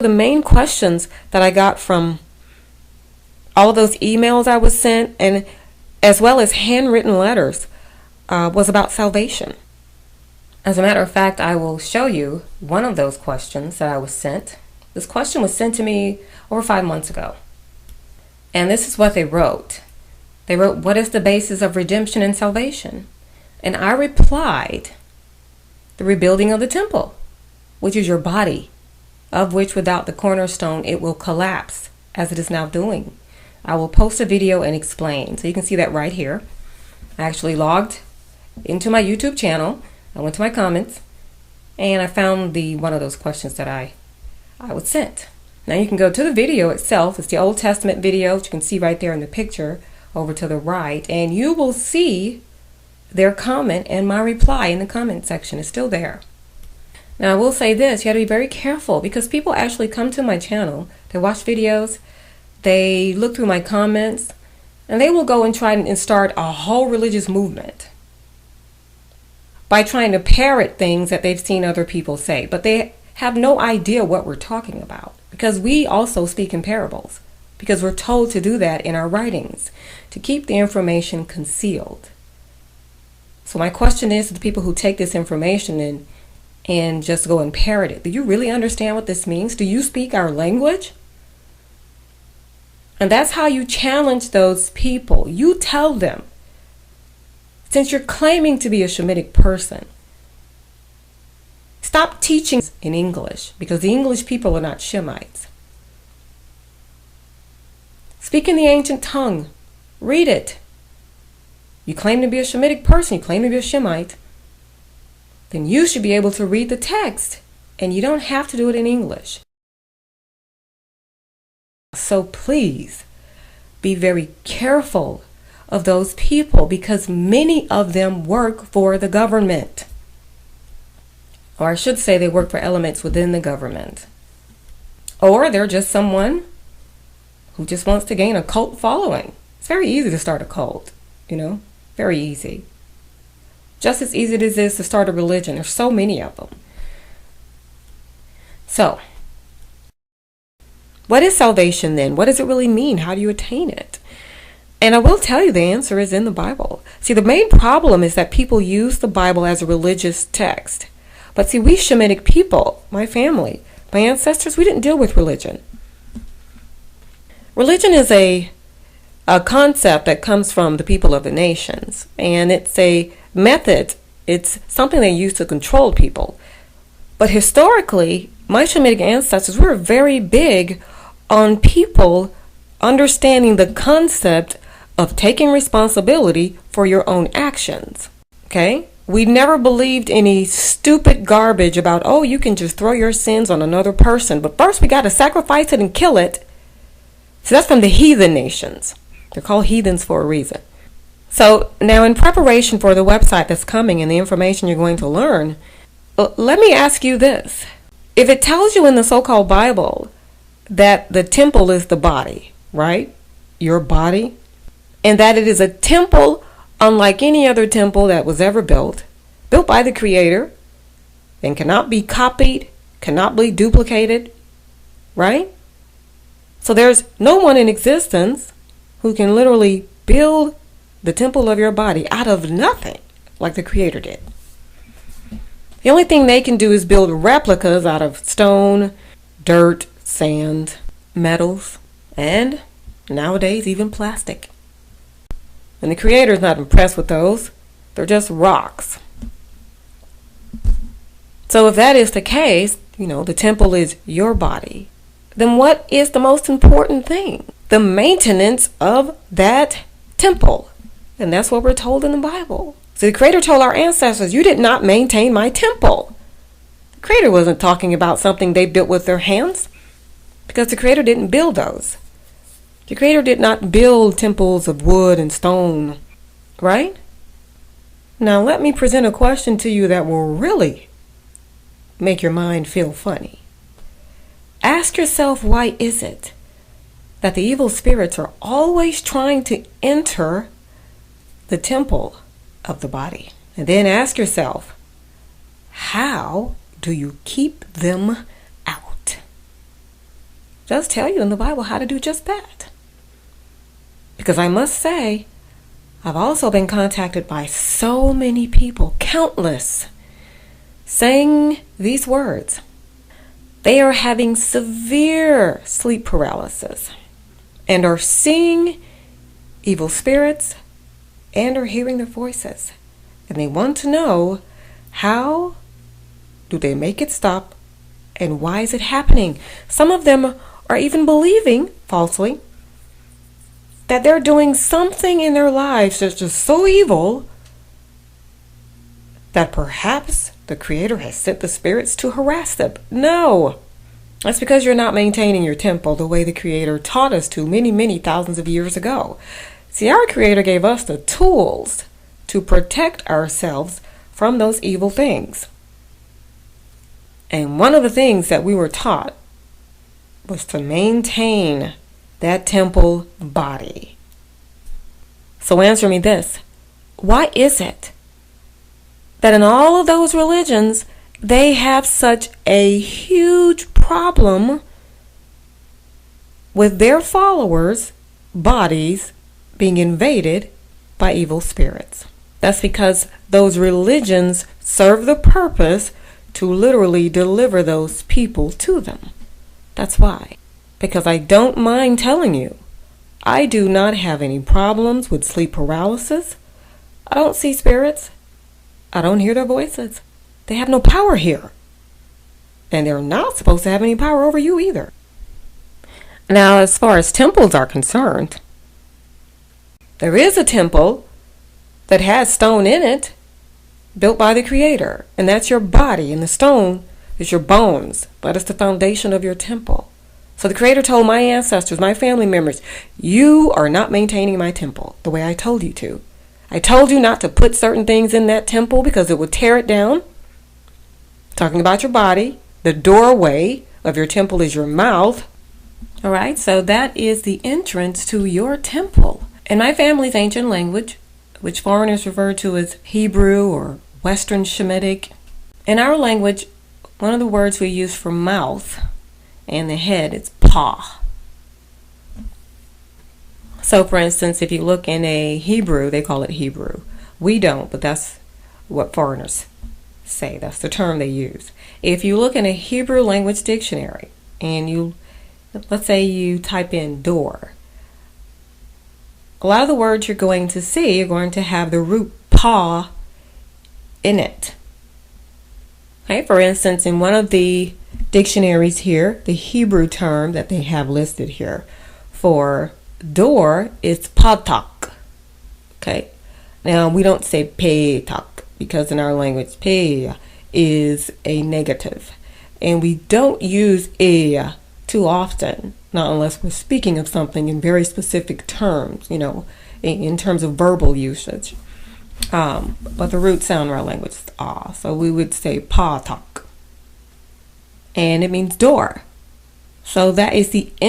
The main questions that I got from all of those emails I was sent, and as well as handwritten letters, was about salvation. As a matter of fact, I will show you one of those questions that I was sent. This question was sent to me over 5 months ago. And this is what they wrote. They wrote, "What is the basis of redemption and salvation?" And I replied, "The rebuilding of the temple, which is your body, of which without the cornerstone it will collapse, as it is now doing." I will post a video and explain. So you can see that right here. I actually logged into my YouTube channel. I went to my comments and I found one of those questions that I was sent. Now you can go to the video itself. It's the Old Testament video, which you can see right there in the picture over to the right, and you will see their comment and my reply in the comment section. It's still there. Now I will say this, you have to be very careful because people actually come to my channel, they watch videos, they look through my comments, and they will go and try and start a whole religious movement by trying to parrot things that they've seen other people say. But they have no idea what we're talking about because we also speak in parables because we're told to do that in our writings, to keep the information concealed. So my question is to the people who take this information and just go and parrot it. Do you really understand what this means? Do you speak our language? And that's how you challenge those people. You tell them, since you're claiming to be a Shemitic person, stop teaching in English because the English people are not Shemites. Speak in the ancient tongue. Read it. You claim to be a Shemitic person, you claim to be a Shemite, then you should be able to read the text, and you don't have to do it in English. So please be very careful of those people because many of them work for the government. Or I should say they work for elements within the government. Or they're just someone who just wants to gain a cult following. It's very easy to start a cult, very easy. Just as easy as it is to start a religion. There's so many of them. So, what is salvation then? What does it really mean? How do you attain it? And I will tell you the answer is in the Bible. See, the main problem is that people use the Bible as a religious text. But see, we Shemitic people, my family, my ancestors, we didn't deal with religion. Religion is a concept that comes from the people of the nations. And it's a method. It's something they use to control people. But historically, my Shemitic ancestors were very big on people understanding the concept of taking responsibility for your own actions. Okay? We never believed any stupid garbage about, oh, you can just throw your sins on another person, but first we got to sacrifice it and kill it. So that's from the heathen nations. They're called heathens for a reason. So now in preparation for the website that's coming and the information you're going to learn, let me ask you this. If it tells you in the so-called Bible that the temple is the body, right? Your body, and that it is a temple unlike any other temple that was ever built by the Creator, and cannot be copied, cannot be duplicated, right? So there's no one in existence who can literally build the temple of your body out of nothing like the Creator did. The only thing they can do is build replicas out of stone, dirt, sand, metals, and nowadays even plastic. And the Creator is not impressed with those. They're just rocks. So if that is the case, the temple is your body, then what is the most important thing? The maintenance of that temple. And that's what we're told in the Bible. So the Creator told our ancestors, you did not maintain my temple. The Creator wasn't talking about something they built with their hands because the Creator didn't build those. The Creator did not build temples of wood and stone, right? Now let me present a question to you that will really make your mind feel funny. Ask yourself, why is it that the evil spirits are always trying to enter the temple of the body? And then ask yourself, how do you keep them out? does tell you in the Bible how to do just that. Because I must say, I've also been contacted by so many people, countless, saying these words. They are having severe sleep paralysis and are seeing evil spirits and are hearing their voices. And they want to know, how do they make it stop and why is it happening? Some of them are even believing, falsely, that they're doing something in their lives that's just so evil that perhaps the Creator has sent the spirits to harass them. No, that's because you're not maintaining your temple the way the Creator taught us to many, many thousands of years ago. See, our Creator gave us the tools to protect ourselves from those evil things. And one of the things that we were taught was to maintain that temple body. So answer me this. Why is it that in all of those religions, they have such a huge problem with their followers' bodies being invaded by evil spirits? That's because those religions serve the purpose to literally deliver those people to them. That's why. Because I don't mind telling you, I do not have any problems with sleep paralysis. I don't see spirits. I don't hear their voices. They have no power here. And they're not supposed to have any power over you either. Now, as far as temples are concerned, there is a temple that has stone in it, built by the Creator. And that's your body. And the stone is your bones. That is the foundation of your temple. So the Creator told my ancestors, my family members, you are not maintaining my temple the way I told you to. I told you not to put certain things in that temple because it would tear it down. Talking about your body. The doorway of your temple is your mouth. All right, so that is the entrance to your temple. In my family's ancient language, which foreigners refer to as Hebrew or Western Shemitic, in our language, one of the words we use for mouth and the head is pa. So for instance, if you look in a Hebrew, they call it Hebrew. We don't, but that's what foreigners say. That's the term they use. If you look in a Hebrew language dictionary and let's say you type in door, a lot of the words you're going to see are going to have the root pa in it. Okay, for instance, in one of the dictionaries here, the Hebrew term that they have listed here for door is patak. Okay, now we don't say petak because in our language pe is a negative, and we don't use e too often, not unless we're speaking of something in very specific terms, in terms of verbal usage. But the root sound in our language is ah, so we would say patak, and it means door. So that is the